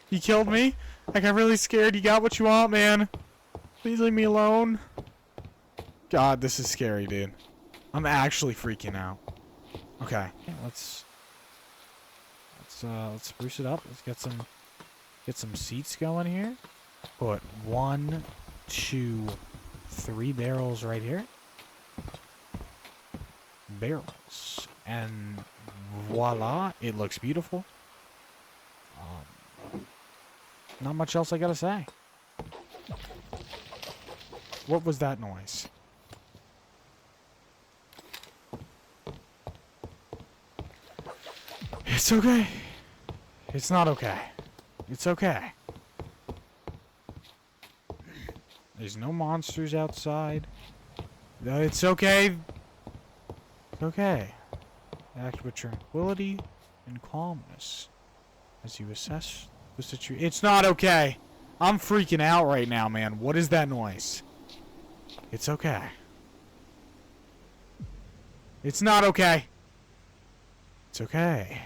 You killed me? I got really scared. You got what you want, man. Please leave me alone. God, this is scary, dude. I'm actually freaking out. Okay, let's spruce it up. Let's get some seats going here. Put 1, 2, 3 barrels right here. Barrels. And voila, it looks beautiful. Not much else I gotta say. What was that noise? It's okay. It's not okay. It's okay. There's no monsters outside. It's okay. It's okay. Act with tranquility and calmness as you assess the situation. It's not okay. I'm freaking out right now, man. What is that noise? It's okay. It's not okay. It's okay.